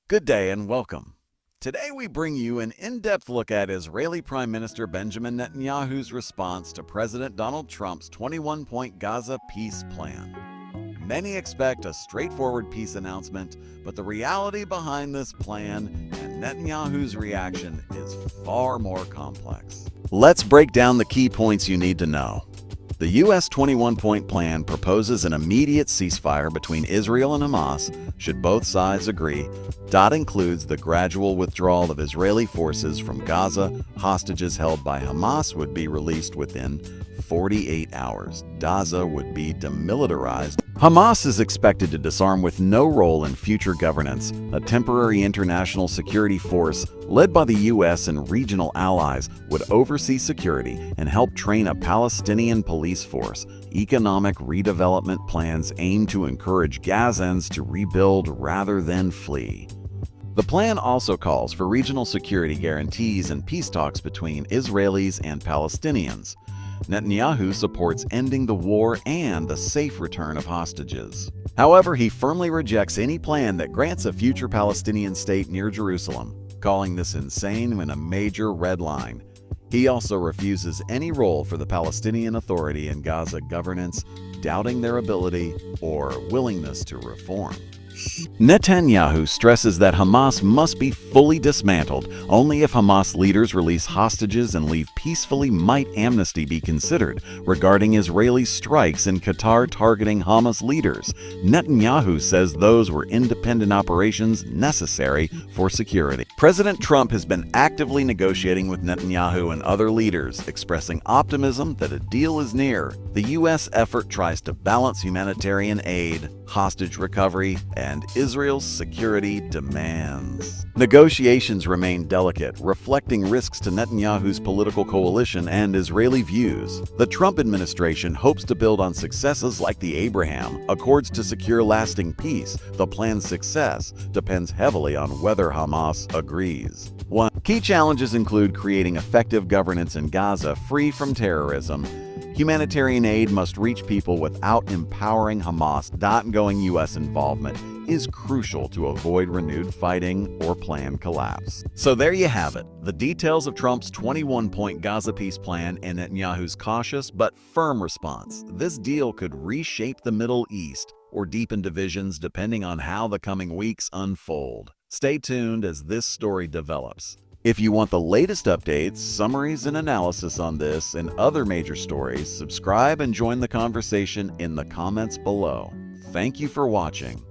Good day and welcome. Today we bring you an in-depth look at Israeli Prime Minister Benjamin Netanyahu's response to President Donald Trump's 21-point Gaza peace plan. Many expect a straightforward peace announcement, but the reality behind this plan and Netanyahu's reaction is far more complex. Let's break down the key points you need to know. The U.S. 21-point plan proposes an immediate ceasefire between Israel and Hamas should both sides agree. That includes the gradual withdrawal of Israeli forces from Gaza. Hostages held by Hamas would be released within 48 hours. Gaza would be demilitarized. Hamas is expected to disarm with no role in future governance. A temporary international security force led by the U.S. and regional allies would oversee security and help train a Palestinian police force. Economic redevelopment plans aim to encourage Gazans to rebuild rather than flee. The plan also calls for regional security guarantees and peace talks between Israelis and Palestinians. Netanyahu supports ending the war and the safe return of hostages. However, he firmly rejects any plan that grants a future Palestinian state near Jerusalem, calling this insane and a major red line. He also refuses any role for the Palestinian Authority in Gaza governance, doubting their ability or willingness to reform. Netanyahu stresses that Hamas must be fully dismantled. Only if Hamas leaders release hostages and leave peacefully might amnesty be considered. Regarding Israeli strikes in Qatar targeting Hamas leaders, Netanyahu says those were independent operations necessary for security. President Trump has been actively negotiating with Netanyahu and other leaders, expressing optimism that a deal is near. The U.S. effort tries to balance humanitarian aid, hostage recovery, and Israel's security demands. Negotiations remain delicate, reflecting risks to Netanyahu's political coalition and Israeli views. The Trump administration hopes to build on successes like the Abraham Accords to secure lasting peace. The plan's success depends heavily on whether Hamas agrees. Key challenges include creating effective governance in Gaza free from terrorism. Humanitarian aid must reach people without empowering Hamas. Ongoing U.S. involvement is crucial to avoid renewed fighting or planned collapse. So there you have it, the details of Trump's 21-point Gaza peace plan and Netanyahu's cautious but firm response. This deal could reshape the Middle East or deepen divisions depending on how the coming weeks unfold. Stay tuned as this story develops. If you want the latest updates, summaries, and analysis on this and other major stories, subscribe and join the conversation in the comments below. Thank you for watching.